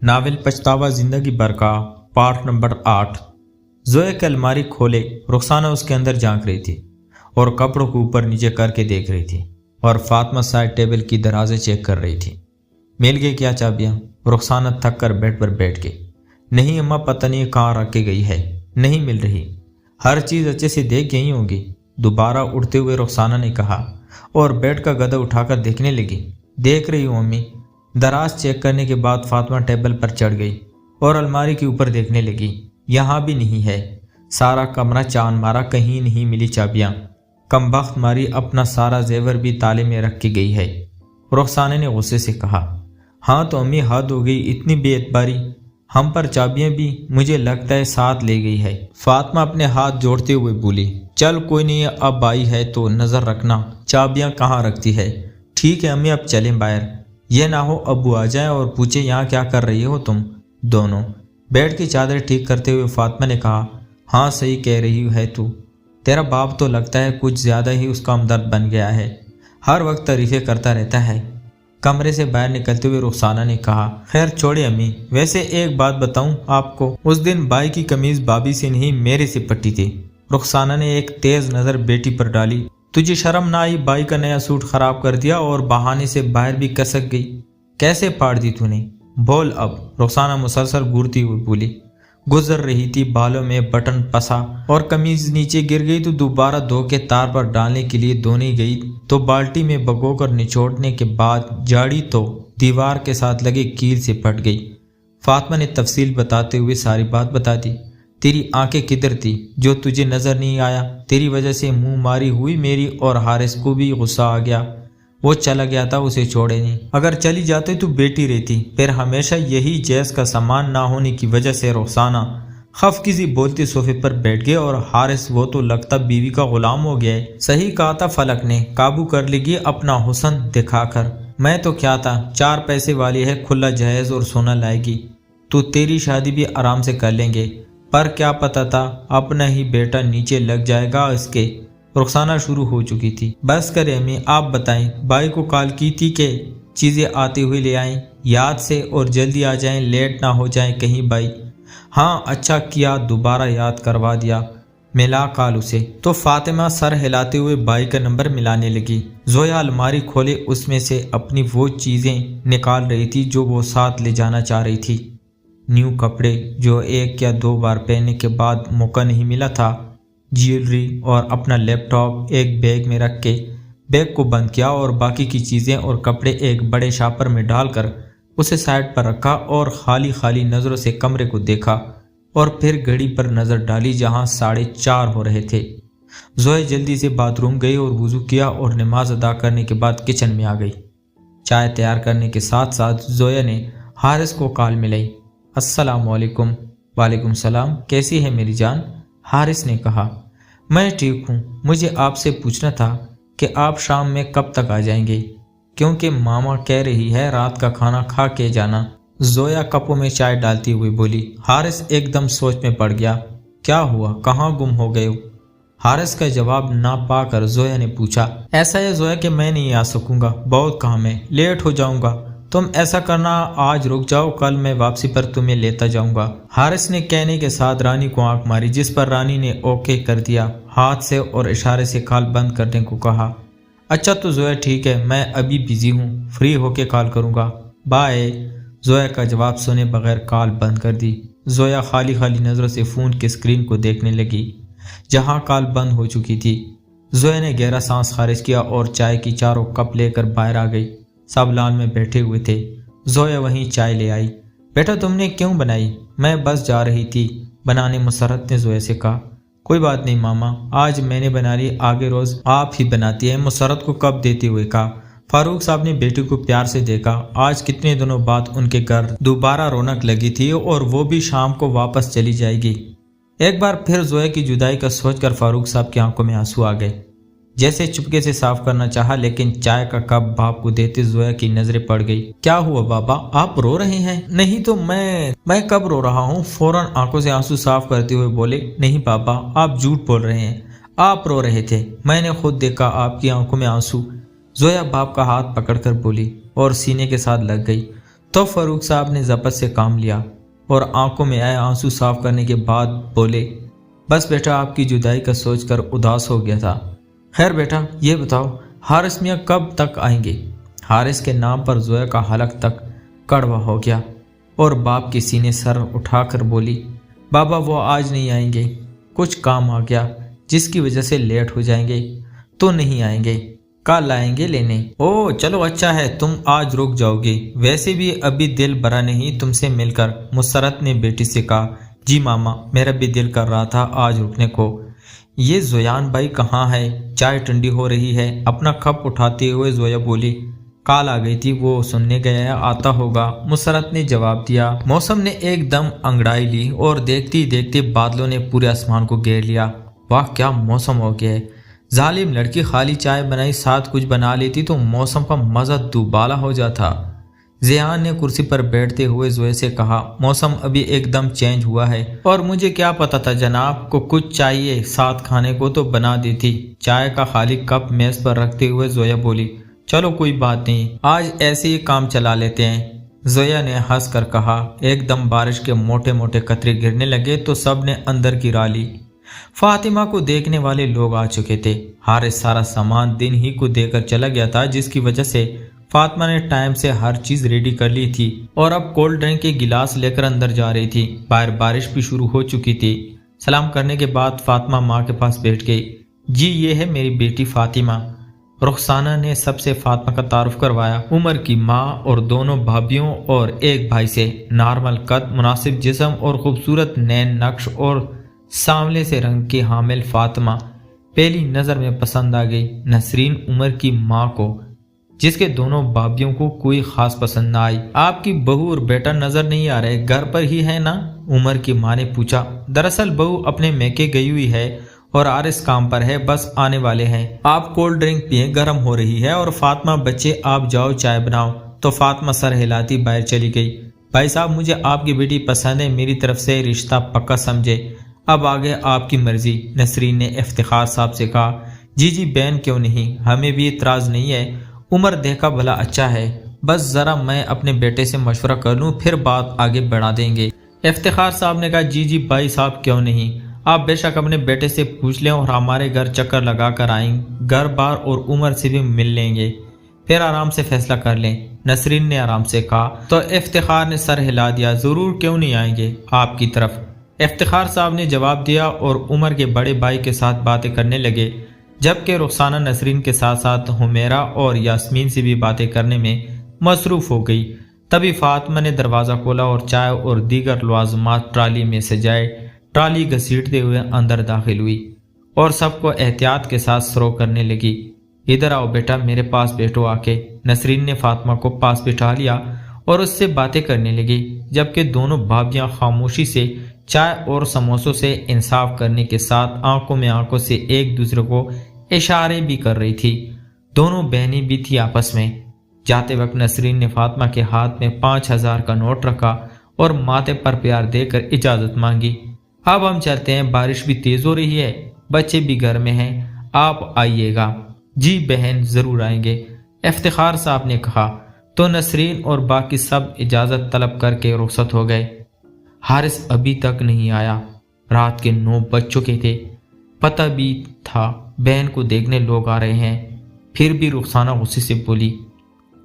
Novel پچھتاوا زندگی بھر کا پارٹ نمبر 8۔ زویا کی الماری کھولے رخسانہ اس کے اندر جھانک رہی تھی اور کپڑوں کو اوپر نیچے کر کے دیکھ رہی تھی، اور فاطمہ سائڈ ٹیبل کی درازیں چیک کر رہی تھی۔ مل گئی کیا چابیاں؟ رخسانہ تھک کر بیڈ پر بیٹھ گئی۔ نہیں اماں، پتہ نہیں کہاں رکھ کے گئی ہے، نہیں مل رہی۔ ہر چیز اچھے سے دیکھ گئی ہوگی، دوبارہ اٹھتے ہوئے رخسانہ نے کہا، اور بیڈ کا گدا اٹھا کر دیکھنے لگی۔ دیکھ رہی ہوں امی۔ دراز چیک کرنے کے بعد فاطمہ ٹیبل پر چڑھ گئی اور الماری کے اوپر دیکھنے لگی۔ یہاں بھی نہیں ہے، سارا کمرہ چاند مارا، کہیں نہیں ملی چابیاں۔ کم بخت ماری اپنا سارا زیور بھی تالے میں رکھ کے گئی ہے۔ رخسانہ نے غصے سے کہا۔ ہاں تو امی، حد ہو گئی، اتنی بے اعتباری۔ ہم پر چابیاں بھی مجھے لگتا ہے ساتھ لے گئی ہے۔ فاطمہ اپنے ہاتھ جوڑتے ہوئے بولی۔ چل کوئی نہیں، اب آئی ہے تو نظر رکھنا چابیاں کہاں رکھتی ہے۔ ٹھیک ہے امی، اب چلیں باہر، یہ نہ ہو ابو آ جائیں اور پوچھے یہاں کیا کر رہی ہو تم دونوں۔ بیڈ کی چادر ٹھیک کرتے ہوئے فاطمہ نے کہا، ہاں صحیح کہہ رہی ہے تو، تیرا باپ تو لگتا ہے کچھ زیادہ ہی اس کا ہمدرد بن گیا ہے، ہر وقت تعریفیں کرتا رہتا ہے۔ کمرے سے باہر نکلتے ہوئے رخسانہ نے کہا، خیر چھوڑے امی، ویسے ایک بات بتاؤں آپ کو، اس دن بائی کی قمیض بابی سے نہیں میرے سے پٹی تھی۔ رخسانہ نے ایک تیز نظر بیٹی پر ڈالی۔ تجھے شرم نہ آئی؟ بائی کا نیا سوٹ خراب کر دیا اور بہانے سے باہر بھی کسک گئی، کیسے پاڑ دی تو نے؟ بول اب، رخسانہ مسلسل گورتی ہوئی بولی۔ گزر رہی تھی، بالوں میں بٹن پسا اور قمیض نیچے گر گئی تو دوبارہ دھو کے تار پر ڈالنے کے لیے دھونے گئی تو بالٹی میں بھگو کر نچوڑنے کے بعد جاڑی تو دیوار کے ساتھ لگے کیل سے پھٹ گئی۔ فاطمہ نے تفصیل بتاتے ہوئے ساری بات بتا دی۔ تیری آنکھیں کدھر تھی جو تجھے نظر نہیں آیا؟ تیری وجہ سے منہ ماری ہوئی میری اور حارث کو بھی غصہ آ گیا، وہ چلا گیا تھا، اسے چھوڑے نہیں۔ اگر چلی جاتے تو بیٹی رہتی، پھر ہمیشہ یہی جیز کا سامان نہ ہونے کی وجہ سے رخسانہ خف کسی بولتے صوفے پر بیٹھ گئے، اور حارث وہ تو لگتا بیوی کا غلام ہو گیا ہے۔ صحیح کہا تھا فلک نے، قابو کر لے گی اپنا حسن دکھا کر۔ میں تو کیا تھا، 4 پیسے والی ہے، کھلا جہیز اور سونا لائے گی تو تیری شادی بھی آرام سے کر لیں گے، پر کیا پتا تھا اپنا ہی بیٹا نیچے لگ جائے گا اس کے۔ رخسانہ شروع ہو چکی تھی۔ بس کرے امی، آپ بتائیں، بائی کو کال کی تھی کہ چیزیں آتے ہوئے لے آئیں یاد سے، اور جلدی آ جائیں، لیٹ نہ ہو جائیں کہیں بائی۔ ہاں اچھا کیا دوبارہ یاد کروا دیا، ملا کال اسے۔ تو فاطمہ سر ہلاتے ہوئے بائی کا نمبر ملانے لگی۔ زویا الماری کھولے اس میں سے اپنی وہ چیزیں نکال رہی تھی جو وہ ساتھ لے جانا چاہ رہی تھی۔ نیو کپڑے جو 1 یا 2 بار پہننے کے بعد موقع نہیں ملا تھا، جیولری اور اپنا لیپ ٹاپ ایک بیگ میں رکھ کے بیگ کو بند کیا، اور باقی کی چیزیں اور کپڑے ایک بڑے شاپر میں ڈال کر اسے سائڈ پر رکھا، اور خالی نظروں سے کمرے کو دیکھا، اور پھر گھڑی پر نظر ڈالی جہاں 4:30 ہو رہے تھے۔ زویا جلدی سے باتھ روم گئی اور وضو کیا، اور نماز ادا کرنے کے بعد کچن میں آ گئی۔ چائے تیار کرنے کے ساتھ ساتھ زویا نے حارث کو کال ملائی۔ السلام علیکم۔ وعلیکم السلام، کیسی ہے میری جان؟ حارث نے کہا۔ میں ٹھیک ہوں، مجھے آپ سے پوچھنا تھا کہ آپ شام میں کب تک آ جائیں گے، کیونکہ ماما کہہ رہی ہے رات کا کھانا کھا کے جانا۔ زویا کپوں میں چائے ڈالتی ہوئی بولی۔ حارث ایک دم سوچ میں پڑ گیا۔ کیا ہوا، کہاں گم ہو گئے ہو؟ حارث کا جواب نہ پا کر زویا نے پوچھا۔ ایسا ہے زویا کہ میں نہیں آ سکوں گا، بہت کام ہے، لیٹ ہو جاؤں گا۔ تم ایسا کرنا، آج رک جاؤ، کل میں واپسی پر تمہیں لیتا جاؤں گا۔ حارث نے کہنے کے ساتھ رانی کو آنکھ ماری، جس پر رانی نے اوکے کر دیا ہاتھ سے اور اشارے سے کال بند کرنے کو کہا۔ اچھا تو زویا ٹھیک ہے، میں ابھی بزی ہوں، فری ہو کے کال کروں گا، بائے۔ زویا کا جواب سنے بغیر کال بند کر دی۔ زویا خالی نظروں سے فون کی اسکرین کو دیکھنے لگی جہاں کال بند ہو چکی تھی۔ زویا نے گہرا سانس خارج کیا اور چائے کی 4 کپ لے کر باہر آ گئی۔ سب لان میں بیٹھے ہوئے تھے۔ زویا وہیں چائے لے آئی۔ بیٹا تم نے کیوں بنائی؟ میں بس جا رہی تھی بنانے، مسرت نے زویا سے کہا۔ کوئی بات نہیں ماما، آج میں نے بنا لی، آگے روز آپ ہی بناتی ہے، مسرت کو کب دیتے ہوئے کہا۔ فاروق صاحب نے بیٹی کو پیار سے دیکھا۔ آج کتنے دنوں بعد ان کے گھر دوبارہ رونق لگی تھی، اور وہ بھی شام کو واپس چلی جائے گی۔ ایک بار پھر زویا کی جدائی کا سوچ کر فاروق صاحب کی آنکھوں میں آنسو آ گئے۔ جیسے چپکے سے صاف کرنا چاہا، لیکن چائے کا کپ باپ کو دیتے زویا کی نظریں پڑ گئی۔ کیا ہوا بابا، آپ رو رہے ہیں؟ نہیں تو میں کب رو رہا ہوں؟ فوراً آنکھوں سے آنسو صاف کرتے ہوئے بولے۔ نہیں بابا، آپ جھوٹ بول رہے ہیں، آپ رو رہے تھے، میں نے خود دیکھا آپ کی آنکھوں میں آنسو۔ زویا باپ کا ہاتھ پکڑ کر بولی اور سینے کے ساتھ لگ گئی۔ تو فاروق صاحب نے ضبط سے کام لیا اور آنکھوں میں آئے آنسو صاف کرنے کے بعد بولے، بس بیٹا آپ کی جدائی کا سوچ کر اداس ہو گیا تھا۔ خیر بیٹا یہ بتاؤ حارث میاں کب تک آئیں گے؟ حارث کے نام پر زویا کا حلق تک کڑوا ہو گیا اور باپ کے سینے سر اٹھا کر بولی، بابا وہ آج نہیں آئیں گے، کچھ کام آ گیا جس کی وجہ سے لیٹ ہو جائیں گے، تو نہیں آئیں گے، کل آئیں گے لینے۔ او چلو اچھا ہے تم آج رک جاؤ گے، ویسے بھی ابھی دل بھرا نہیں تم سے مل کر۔ مسرت نے بیٹی سے کہا، جی ماما میرا بھی دل کر رہا تھا آج رکنے کو۔ یہ زویان بھائی کہاں ہے؟ چائے ٹھنڈی ہو رہی ہے۔ اپنا کپ اٹھاتے ہوئے زویا بولی، کال آ گئی تھی وہ سننے گیا، آتا ہوگا۔ مسرت نے جواب دیا۔ موسم نے ایک دم انگڑائی لی اور دیکھتے دیکھتے بادلوں نے پورے آسمان کو گھیر لیا۔ واہ کیا موسم ہو گیا ہے! ظالم لڑکی خالی چائے بنائی ساتھ کچھ بنا لیتی تو موسم کا مزہ دوبالا ہو جاتا۔ ذیان نے کرسی پر بیٹھتے ہوئے زویا سے کہا، موسم ابھی ایک دم چینج ہوا ہے اور مجھے کیا پتا تھا جناب کو کچھ چاہیے ساتھ کھانے کو تو بنا دیتی۔ چائے کا خالی کپ میز پر رکھتے ہوئے زویا بولی، چلو کوئی بات نہیں آج ایسے ہی کام چلا لیتے ہیں۔ زویا نے ہنس کر کہا۔ ایک دم بارش کے موٹے موٹے قطرے گرنے لگے تو سب نے اندر گرا لی۔ فاطمہ کو دیکھنے والے لوگ آ چکے تھے۔ حارث سارا سامان دن ہی کو دے کر چلا گیا تھا، جس کی وجہ سے فاطمہ نے ٹائم سے ہر چیز ریڈی کر لی تھی اور اب کولڈ ڈرنک کے گلاس لے کر اندر جا رہی تھی۔ باہر بارش بھی شروع ہو چکی تھی۔ سلام کرنے کے بعد فاطمہ ماں کے پاس بیٹھ گئی۔ جی یہ ہے میری بیٹی فاطمہ۔ رخسانہ نے سب سے فاطمہ کا تعارف کروایا۔ عمر کی ماں اور دونوں بھابیوں اور ایک بھائی سے، نارمل قد، مناسب جسم اور خوبصورت نین نقش اور سانولے سے رنگ کی حامل فاطمہ پہلی نظر میں پسند آ گئی۔ نسرین عمر کی ماں کو، جس کے دونوں بھابیوں کو کوئی خاص پسند نہ آئی۔ آپ کی بہو اور بیٹا نظر نہیں آ رہے، گھر پر ہی ہے نا؟ عمر کی ماں نے پوچھا۔ دراصل بہو اپنے میکے گئی ہوئی ہے اور عارث کام پر ہے، بس آنے والے ہیں۔ آپ کولڈ ڈرنک پئیں، گرم ہو رہی ہے۔ اور فاطمہ بچے آپ جاؤ چائے بناؤ۔ تو فاطمہ سر ہلاتی باہر چلی گئی۔ بھائی صاحب مجھے آپ کی بیٹی پسند ہے، میری طرف سے رشتہ پکا سمجھے، اب آگے آپ کی مرضی۔ نسرین نے افتخار صاحب سے کہا۔ جی جی بہن کیوں نہیں، ہمیں بھی اعتراض نہیں ہے، عمر دیکھا بھلا اچھا ہے، بس ذرا میں اپنے بیٹے سے مشورہ کر لوں پھر بات آگے بڑھا دیں گے۔ افتخار صاحب نے کہا، جی جی بھائی صاحب کیوں نہیں، آپ بے شک اپنے بیٹے سے پوچھ لیں اور ہمارے گھر چکر لگا کر آئیں، گھر بار اور عمر سے بھی مل لیں گے، پھر آرام سے فیصلہ کر لیں۔ نسرین نے آرام سے کہا۔ تو افتخار نے سر ہلا دیا، ضرور کیوں نہیں آئیں گے آپ کی طرف۔ افتخار صاحب نے جواب دیا اور عمر کے بڑے بھائی کے ساتھ باتیں کرنے لگے، جبکہ رخسانہ نسرین کے ساتھ ساتھ حمیرہ اور یاسمین سے بھی باتیں کرنے میں مصروف ہو گئی۔ تبھی فاطمہ نے دروازہ کھولا اور چائے اور دیگر لوازمات ٹرالی میں سجائے ٹرالی گھسیٹتے ہوئے اندر داخل ہوئی اور سب کو احتیاط کے ساتھ سرو کرنے لگی۔ ادھر آؤ بیٹا میرے پاس بیٹھو آ کے۔ نسرین نے فاطمہ کو پاس بٹھا لیا اور اس سے باتیں کرنے لگی، جبکہ دونوں بھابیاں خاموشی سے چائے اور سموسوں سے انصاف کرنے کے ساتھ آنکھوں میں آنکھوں سے ایک دوسرے کو اشارے بھی کر رہی تھی۔ دونوں بہنیں بھی تھی آپس میں۔ جاتے وقت نسرین نے فاطمہ کے ہاتھ میں 5000 کا نوٹ رکھا اور ماتھے پر پیار دے کر اجازت مانگی۔ اب ہم چلتے ہیں، بارش بھی تیز ہو رہی ہے، بچے بھی گھر میں ہیں، آپ آئیے گا۔ جی بہن ضرور آئیں گے، افتخار صاحب نے کہا۔ تو نسرین اور باقی سب اجازت طلب کر کے رخصت ہو گئے۔ حارث ابھی تک نہیں آیا۔ رات کے 9 بج چکے تھے۔ پتہ بھی تھا بہن کو دیکھنے لوگ آ رہے ہیں، پھر بھی رخسانہ غصے سے بولی،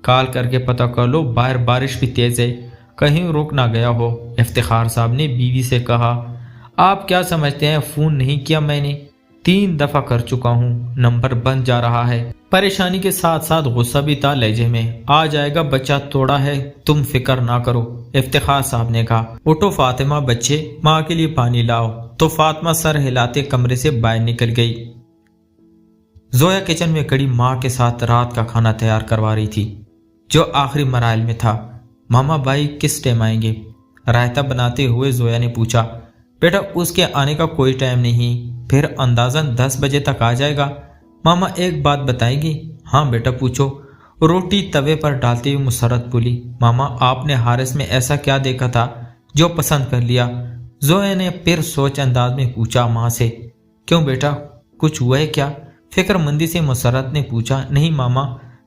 کال کر کے پتہ کر لو، باہر بارش بھی تیز ہے، کہیں رک نہ گیا ہو۔ افتخار صاحب نے بیوی سے کہا، آپ کیا سمجھتے ہیں فون نہیں کیا میں نے؟ 3 دفعہ کر چکا ہوں، نمبر بند جا رہا ہے۔ پریشانی کے ساتھ ساتھ غصہ بھی تھا لہجے میں۔ آ جائے گا، بچہ توڑا ہے، تم فکر نہ کرو۔ افتخار صاحب نے کہا، اٹھو فاطمہ بچے، ماں کے لیے پانی لاؤ۔ تو فاطمہ سر ہلاتے کمرے سے باہر نکل گئی۔ زویا کچن میں کڑی ماں کے ساتھ رات کا کھانا تیار کروا رہی تھی، جو آخری مراحل میں تھا۔ ماما بھائی کس ٹائم آئیں گے؟ رائتہ بناتے ہوئے زویا نے پوچھا۔ بیٹا اس کے آنے کا کوئی ٹائم نہیں، پھر اندازاً 10 بجے تک آ جائے گا۔ ماما ایک بات بتائیں گی؟ ہاں بیٹا پوچھو۔ روٹی توے پر ڈالتے ہوئے مسرت بولی، ماما آپ نے حارث میں ایسا کیا دیکھا تھا جو پسند کر لیا؟ زویا نے پھر سوچ انداز میں پوچھا ماں سے۔ کیوں بیٹا کچھ ہوا ہے کیا؟ فکر مندی سے مسرت نے پوچھا۔ نہیں ماما،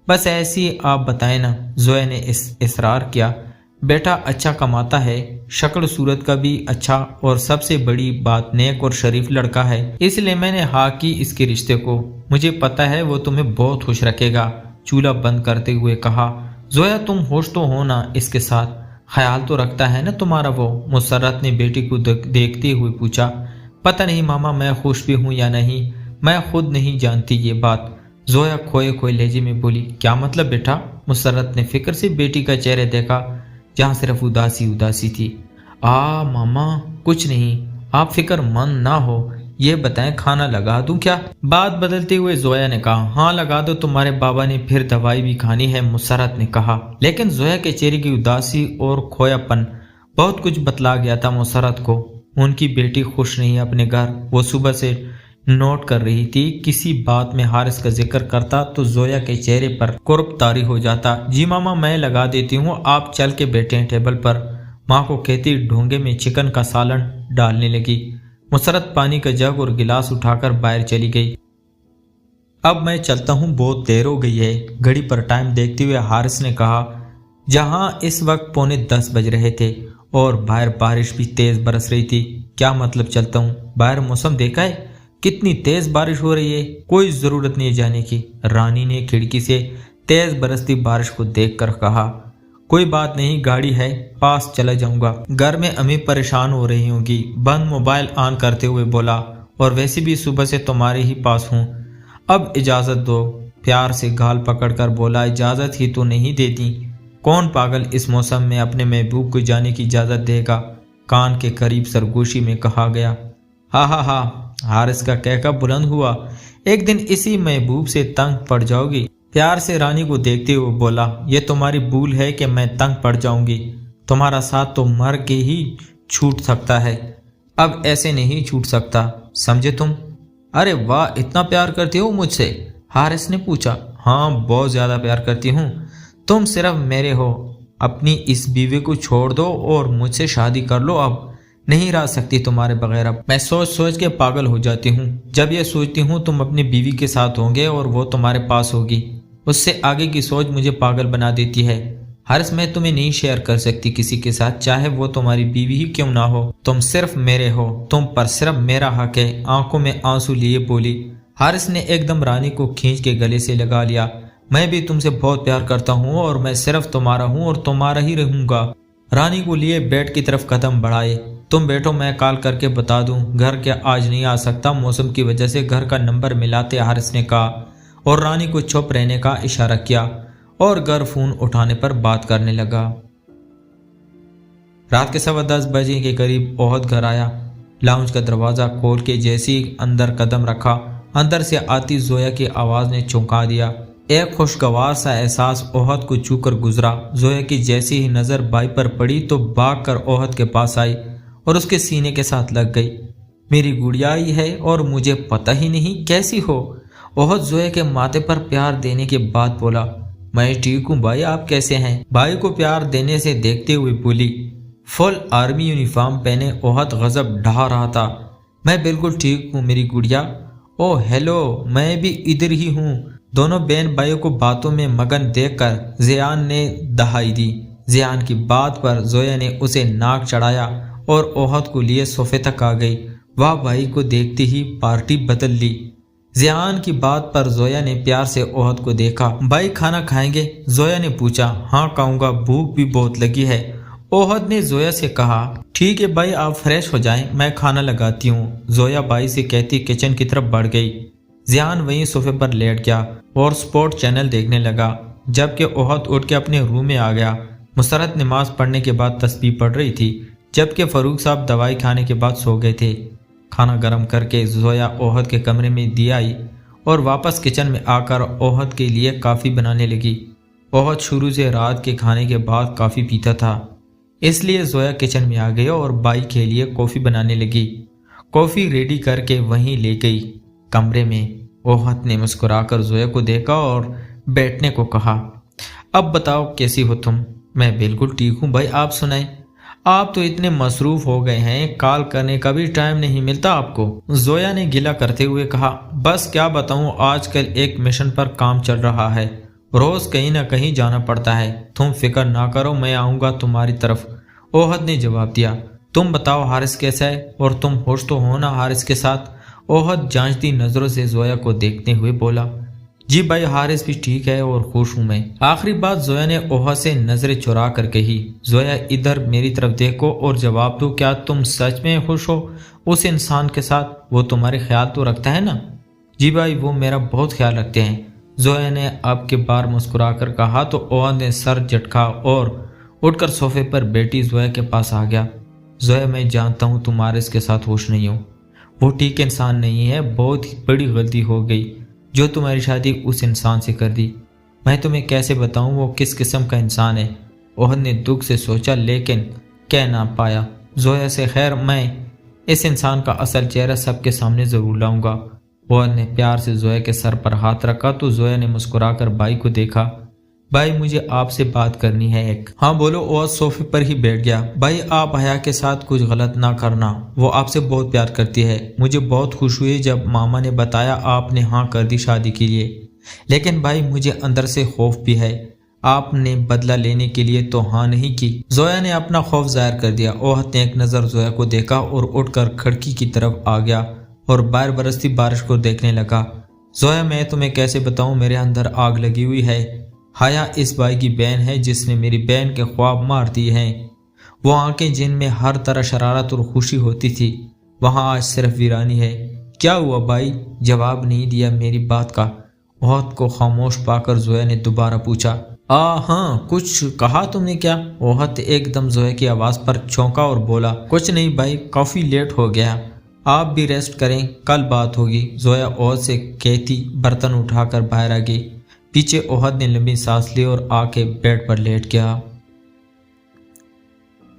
بس ایسی آپ بتائیں نا، زویا نے اصرار کیا۔ بیٹا اچھا کماتا ہے، شکل صورت کا بھی اچھا، اور سب سے بڑی بات نیک اور شریف لڑکا ہے، اس لیے میں نے ہاں کی اس کے رشتے کو۔ مجھے پتا ہے وہ تمہیں بہت خوش رکھے گا۔ چولہا بند کرتے ہوئے کہا، زویا تم ہوش تو ہو نا اس کے ساتھ؟ خیال تو رکھتا ہے نا تمہارا وہ؟ مسرت نے بیٹی کو دیکھتے ہوئے پوچھا۔ پتہ نہیں ماما میں خوش بھی ہوں یا نہیں، میں خود نہیں جانتی یہ بات، زویا کھوئے کھوئے لہجے میں بولی۔ کیا مطلب بیٹا؟ مسرت نے فکر سے بیٹی کا چہرہ دیکھا جہاں صرف اداسی تھی۔ ماما کچھ نہیں، آپ فکر مند نہ ہو، یہ بتائیں کھانا لگا دوں کیا؟ بات بدلتے ہوئے زویا نے کہا، ہاں لگا دو، تمہارے بابا نے پھر دوائی بھی کھانی ہے، مسرت نے کہا۔ لیکن زویا کے چہرے کی اداسی اور کھویا پن بہت کچھ بتلا گیا تھا مسرت کو۔ ان کی بیٹی خوش نہیں اپنے گھر، وہ صبح سے نوٹ کر رہی تھی۔ کسی بات میں حارث کا ذکر کرتا تو زویا کے چہرے پر قرب طاری ہو جاتا۔ جی ماما میں لگا دیتی ہوں، آپ چل کے بیٹھیں ٹیبل پر، ماں کو کہتی ڈھونگے میں چکن کا سالن ڈالنے لگی۔ مسرت پانی کا جگ اور گلاس اٹھا کر باہر چلی گئی۔ اب میں چلتا ہوں، بہت دیر ہو گئی ہے، گھڑی پر ٹائم دیکھتے ہوئے حارث نے کہا، جہاں اس وقت 9:45 بج رہے تھے اور باہر بارش بھی تیز برس رہی تھی۔ کیا مطلب چلتا ہوں؟ باہر موسم دیکھا ہے کتنی تیز بارش ہو رہی ہے، کوئی ضرورت نہیں جانے کی، رانی نے کھڑکی سے تیز برستی بارش کو دیکھ کر کہا۔ کوئی بات نہیں، گاڑی ہے، پاس چلا جاؤں گا، گھر میں امی پریشان ہو رہی ہوں گی، بند موبائل آن کرتے ہوئے بولا، اور ویسے بھی صبح سے تمہارے ہی پاس ہوں، اب اجازت دو۔ پیار سے گال پکڑ کر بولا، اجازت ہی تو نہیں دیتی، کون پاگل اس موسم میں اپنے محبوب کو جانے کی اجازت دے گا؟ کان کے قریب سرگوشی میں کہا گیا۔ ہاں، حارث کا کہکا بلند ہوا، ایک دن اسی محبوب سے تنگ پڑ جاؤ گی۔ پیار سے رانی کو دیکھتے ہوئے بولا، یہ تمہاری بھول ہے کہ میں تنگ پڑ جاؤں گی، تمہارا ساتھ تو مر کے ہی چھوٹ سکتا ہے، اب ایسے نہیں چھوٹ سکتا، سمجھے تم؟ ارے واہ، اتنا پیار کرتی ہو مجھ سے؟ حارث نے پوچھا۔ ہاں بہت زیادہ پیار کرتی ہوں، تم صرف میرے ہو، اپنی اس بیوی کو چھوڑ دو اور مجھ سے شادی کر لو، اب نہیں رہ سکتی تمہارے بغیر، اب میں سوچ کے پاگل ہو جاتی ہوں، جب یہ سوچتی ہوں تم اپنی بیوی کے ساتھ ہوں گے اور وہ تمہارے پاس ہوگی، اس سے آگے کی سوچ مجھے پاگل بنا دیتی ہے۔ حارث میں تمہیں نہیں شیئر کر سکتی کسی کے ساتھ، چاہے وہ تمہاری بیوی ہی کیوں نہ ہو، تم صرف میرے ہو، تم پر صرف میرا حق ہے، آنکھوں میں آنسو لیے بولی۔ حارث نے ایک دم رانی کو کھینچ کے گلے سے لگا لیا۔ میں بھی تم سے بہت پیار کرتا ہوں اور میں صرف تمہارا ہوں اور تمہارا ہی رہوں گا۔ رانی کو لیے بیڈ کی طرف قدم بڑھائے۔ تم بیٹھو، میں کال کر کے بتا دوں، گھر کیا آج نہیں آ سکتا، موسم کی وجہ سے گھر کا نمبر ملاتے حارث نے کہا اور رانی کو چپ رہنے کا اشارہ کیا اور گھر فون اٹھانے پر بات کرنے لگا۔ رات کے 10:15 بجے کے قریب اوہد گھر آیا۔ لاؤنج کا دروازہ کھول کے جیسے ہی اندر قدم رکھا، اندر سے آتی زویا کی آواز نے چونکا دیا۔ ایک خوشگوار سا احساس اوہد کو چھو کر گزرا۔ زویا کی جیسی ہی نظر بائی پر پڑی تو بھاگ کر اوہد کے پاس آئی اور اس کے سینے کے ساتھ لگ گئی۔ میری گڑیا آئی ہے اور مجھے پتہ ہی نہیں، کیسی ہو؟ اوہد زویا کے ماتھے پر پیار دینے کے بعد بولا، میں ٹھیک ہوں بھائی، آپ کیسے ہیں؟ بھائی کو پیار دینے سے دیکھتے ہوئے بولی۔ فل آرمی یونیفارم پہنے اوہد غضب ڈھا رہا تھا۔ میں بالکل ٹھیک ہوں میری گڑیا۔ او ہیلو، میں بھی ادھر ہی ہوں۔ دونوں بہن بھائیوں کو باتوں میں مگن دیکھ کر زیان نے دہائی دی۔ زیان کی بات پر زویا نے اسے ناک چڑھایا اور اوہد کو لیے صوفے تک آ گئی۔ واہ، بھائی کو دیکھتے ہی پارٹی بدل لی۔ زیان کی بات پر زویا نے پیار سے اوہد کو دیکھا۔ بھائی کھانا کھائیں گے؟ زویا نے پوچھا۔ ہاں کھاؤں گا، بھوک بھی بہت لگی ہے، اوہد نے زویا سے کہا۔ ٹھیک ہے بھائی، آپ فریش ہو جائیں، میں کھانا لگاتی ہوں، زویا بھائی سے کہتی کچن کی طرف بڑھ گئی۔ زیان وہیں صوفے پر لیٹ گیا اور سپورٹ چینل دیکھنے لگا، جبکہ اوہد اٹھ کے اپنے روم میں آ گیا۔ مسرت نماز پڑھنے کے بعد تسبیح پڑھ رہی تھی، جبکہ فاروق صاحب دوائی کھانے کے بعد سو گئے تھے۔ کھانا گرم کر کے زویا اوہد کے کمرے میں دی آئی اور واپس کچن میں آ کر اوہد کے لیے کافی بنانے لگی۔ اوہد شروع سے رات کے کھانے کے بعد کافی پیتا تھا، اس لیے زویا کچن میں آ گئی اور بھائی کے لیے کافی بنانے لگی۔ کافی ریڈی کر کے وہیں لے گئی کمرے میں۔ اوہد نے مسکرا کر زویا کو دیکھا اور بیٹھنے کو کہا۔ اب بتاؤ کیسی ہو تم؟ میں بالکل ٹھیک ہوں بھائی، آپ سنائیں؟ آپ تو اتنے مصروف ہو گئے ہیں، کال کرنے کا بھی ٹائم نہیں ملتا آپ کو، زویا نے گلہ کرتے ہوئے کہا۔ بس کیا بتاؤں، آج کل ایک مشن پر کام چل رہا ہے، روز کہیں نہ کہیں جانا پڑتا ہے، تم فکر نہ کرو، میں آؤں گا تمہاری طرف۔ اوہد نے جواب دیا۔ تم بتاؤ حارث کیسا ہے، اور تم خوش تو ہو نا حارث کے ساتھ؟ اوہد جانچتی نظروں سے زویا کو دیکھتے ہوئے بولا، جی بھائی حارث بھی ٹھیک ہے اور خوش ہوں میں۔ آخری بات زویا نے اوہد سے نظریں چرا کر کہی۔ زویا ادھر میری طرف دیکھو اور جواب دو، کیا تم سچ میں خوش ہو اس انسان کے ساتھ؟ وہ تمہارے خیال تو رکھتا ہے نا؟ جی بھائی وہ میرا بہت خیال رکھتے ہیں، زویا نے اب کے بار مسکرا کر کہا تو اوہد نے سر جھٹکا اور اٹھ کر صوفے پر بیٹھی زویا کے پاس آ گیا۔ زویا میں جانتا ہوں تم حارث کے ساتھ خوش نہیں ہو، وہ ٹھیک انسان نہیں ہے، بہت ہی بڑی غلطی ہو گئی جو تمہاری شادی اس انسان سے کر دی۔ میں تمہیں کیسے بتاؤں وہ کس قسم کا انسان ہے؟ اوہد نے دکھ سے سوچا لیکن کہہ نہ پایا۔ زویا سے، خیر میں اس انسان کا اصل چہرہ سب کے سامنے ضرور لاؤں گا۔ اوہد نے پیار سے زویا کے سر پر ہاتھ رکھا تو زویا نے مسکرا کر بھائی کو دیکھا۔ بھائی مجھے آپ سے بات کرنی ہے ایک۔ ہاں بولو۔ اوہد صوفے پر ہی بیٹھ گیا۔ بھائی آپ حیا کے ساتھ کچھ غلط نہ کرنا، وہ آپ سے بہت پیار کرتی ہے۔ مجھے بہت خوش ہوئی جب ماما نے بتایا آپ نے ہاں کر دی شادی کے لیے، لیکن بھائی مجھے اندر سے خوف بھی ہے، آپ نے بدلہ لینے کے لیے تو ہاں نہیں کی۔ زویا نے اپنا خوف ظاہر کر دیا۔ اوہد نے ایک نظر زویا کو دیکھا اور اٹھ کر کھڑکی کی طرف آ گیا اور باہر برستی بارش کو دیکھنے لگا۔ زویا میں تمہیں کیسے بتاؤں، میرے اندر آگ لگی ہوئی ہے۔ حیا اس بھائی کی بہن ہے جس نے میری بہن کے خواب مار دیے ہیں۔ وہ آنکھیں جن میں ہر طرح شرارت اور خوشی ہوتی تھی، وہاں آج صرف ویرانی ہے۔ کیا ہوا بھائی؟ جواب نہیں دیا میری بات کا۔ اوہد کو خاموش پا کر زویا نے دوبارہ پوچھا، ہاں کچھ کہا تم نے کیا؟ اوہد ایک دم زویا کی آواز پر چونکا اور بولا، کچھ نہیں بھائی، کافی لیٹ ہو گیا، آپ بھی ریسٹ کریں، کل بات ہوگی۔ زویا اوہد سے کہتی برتن اٹھا کر باہر آ گئی۔ پیچھے اوہد نے لمبی سانس لی اور آ کے بیڈ پر لیٹ گیا۔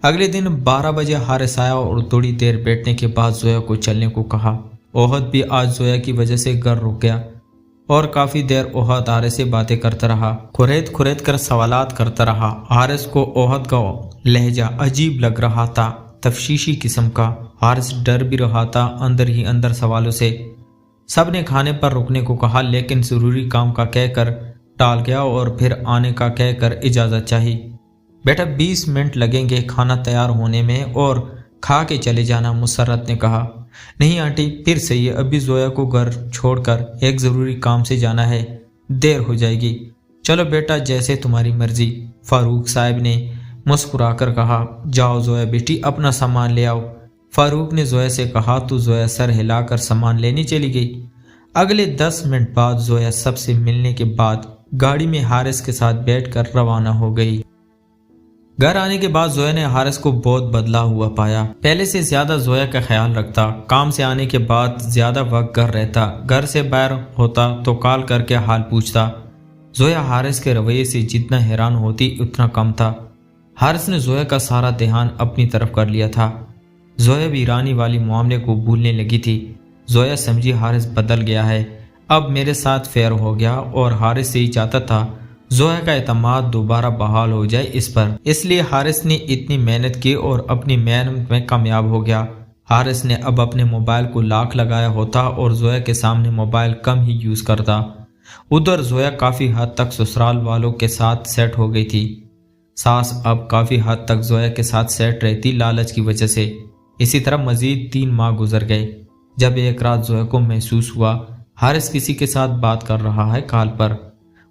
اگلے دن 12 بجے حارث آیا اور تھوڑی دیر بیٹھنے کے بعد زویا کو چلنے کو کہا۔ اوہد بھی آج زویا کی وجہ سے گھر رک گیا اور کافی دیر اوہد حارث سے باتیں کرتا رہا، کھرید کر سوالات کرتا رہا۔ حارث کو اوہد کا لہجہ عجیب لگ رہا تھا، تفشیشی قسم کا۔ حارث ڈر بھی رہا تھا اندر ہی اندر سوالوں سے۔ سب نے کھانے پر رکنے کو کہا لیکن ضروری کام کا کہہ کر ٹال گیا اور پھر آنے کا کہہ کر اجازت چاہی۔ بیٹا 20 منٹ لگیں گے کھانا تیار ہونے میں اور کھا کے چلے جانا، مسرت نے کہا۔ نہیں آنٹی پھر صحیح ہے، ابھی زویا کو گھر چھوڑ کر ایک ضروری کام سے جانا ہے، دیر ہو جائے گی۔ چلو بیٹا جیسے تمہاری مرضی، فاروق صاحب نے مسکرا کر کہا۔ جاؤ زویا بیٹی اپنا سامان لے آؤ، فاروق نے زویا سے کہا تو زویا سر ہلا کر سامان لینے چلی گئی۔ اگلے 10 منٹ بعد زویا سب سے ملنے کے بعد گاڑی میں حارث کے ساتھ بیٹھ کر روانہ ہو گئی۔ گھر آنے کے بعد زویا نے حارث کو بہت بدلا ہوا پایا۔ پہلے سے زیادہ زویا کا خیال رکھتا، کام سے آنے کے بعد زیادہ وقت گھر رہتا، گھر سے باہر ہوتا تو کال کر کے حال پوچھتا۔ زویا حارث کے رویے سے جتنا حیران ہوتی اتنا کم تھا۔ حارث نے زویا کا سارا دھیان اپنی طرف کر لیا تھا۔ زویا بھی رانی والی معاملے کو بھولنے لگی تھی۔ زویا سمجھی حارث بدل گیا ہے، اب میرے ساتھ فیر ہو گیا، اور حارث سے ہی چاہتا تھا زویا کا اعتماد دوبارہ بحال ہو جائے اس پر، اس لیے حارث نے اتنی محنت کی اور اپنی محنت میں کامیاب ہو گیا۔ حارث نے اب اپنے موبائل کو لاک لگایا ہوتا اور زویا کے سامنے موبائل کم ہی یوز کرتا۔ ادھر زویا کافی حد تک سسرال والوں کے ساتھ سیٹ ہو گئی تھی۔ ساس اب کافی حد تک زویا کے ساتھ سیٹ رہتی لالچ کی وجہ سے۔ اسی طرح مزید 3 ماہ گزر گئے جب ایک رات زویا کو محسوس ہوا حارث کسی کے ساتھ بات کر رہا ہے کال پر۔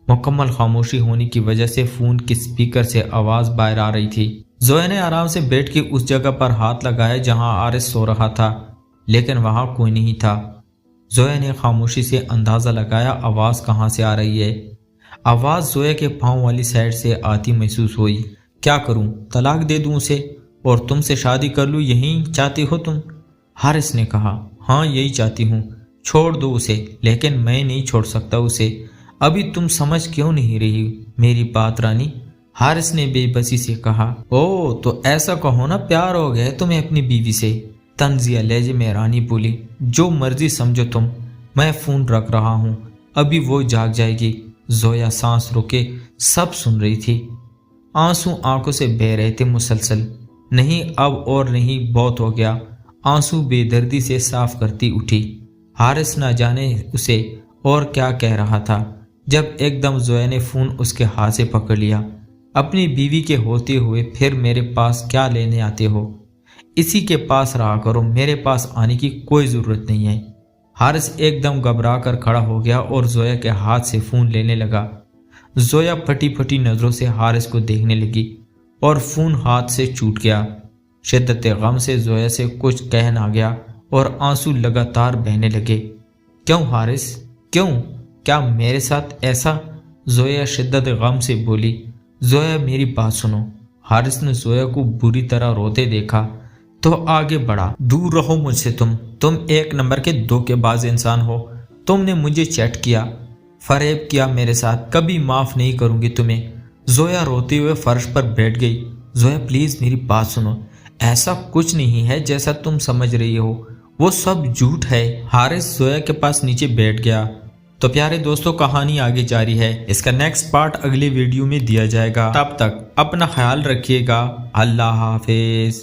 مکمل خاموشی ہونے کی وجہ سے فون کے اسپیکر سے آواز باہر آ رہی تھی۔ زویا نے آرام سے بیٹھ کے اس جگہ پر ہاتھ لگایا جہاں حارث سو رہا تھا، لیکن وہاں کوئی نہیں تھا۔ زویا نے خاموشی سے اندازہ لگایا آواز کہاں سے آ رہی ہے۔ آواز زویا کے پاؤں والی سائڈ سے آتی محسوس ہوئی۔ کیا کروں، طلاق دے دوں اسے اور تم سے شادی کر لوں، یہی چاہتی ہو تم؟ حارث نے کہا، ہاں یہی چاہتی ہوں، چھوڑ دو اسے۔ لیکن میں نہیں چھوڑ سکتا اسے، ابھی تم سمجھ کیوں نہیں رہی میری بات رانی؟ حارث نے بے بسی سے کہا۔ او تو ایسا کہو نا، پیار ہو گئے تمہیں اپنی بیوی سے؟ طنزیہ لہجے میں رانی بولی۔ جو مرضی سمجھو تم، میں فون رکھ رہا ہوں، ابھی وہ جاگ جائے گی۔ زویا سانس روکے سب سن رہی تھی، آنسو آنکھوں سے بہہ رہے تھے مسلسل۔ نہیں اب اور نہیں، بہت ہو گیا، آنسو بے دردی سے صاف کرتی اٹھی۔ حارث نہ جانے اسے اور کیا کہہ رہا تھا، جب ایک دم زویا نے فون اس کے ہاتھ سے پکڑ لیا۔ اپنی بیوی کے ہوتے ہوئے پھر میرے پاس کیا لینے آتے ہو؟ اسی کے پاس رہا کرو، میرے پاس آنے کی کوئی ضرورت نہیں ہے۔ حارث ایک دم گھبرا کر کھڑا ہو گیا اور زویا کے ہاتھ سے فون لینے لگا۔ زویا پھٹی پھٹی نظروں سے حارث کو دیکھنے لگی اور فون ہاتھ سے چھوٹ گیا۔ شدت غم سے زویا سے کچھ کہہ نہ گیا اور آنسو لگاتار بہنے لگے۔ کیوں حارث، کیوں؟ کیا میرے ساتھ ایسا؟ زویا شدت غم سے بولی۔ زویا میری بات سنو۔ حارث نے زویا کو بری طرح روتے دیکھا تو آگے بڑھا۔ دور رہو مجھ سے، تم ایک نمبر کے دھوکے باز انسان ہو۔ تم نے مجھے چیٹ کیا، فریب کیا میرے ساتھ، کبھی معاف نہیں کروں گی تمہیں۔ زویا روتے ہوئے فرش پر بیٹھ گئی۔ زویا پلیز میری بات سنو، ایسا کچھ نہیں ہے جیسا تم سمجھ رہی ہو، وہ سب جھوٹ ہے۔ حارث زویا کے پاس نیچے بیٹھ گیا۔ تو پیارے دوستوں، کہانی آگے جاری ہے، اس کا نیکسٹ پارٹ اگلے ویڈیو میں دیا جائے گا۔ تب تک اپنا خیال رکھیے گا۔ اللہ حافظ۔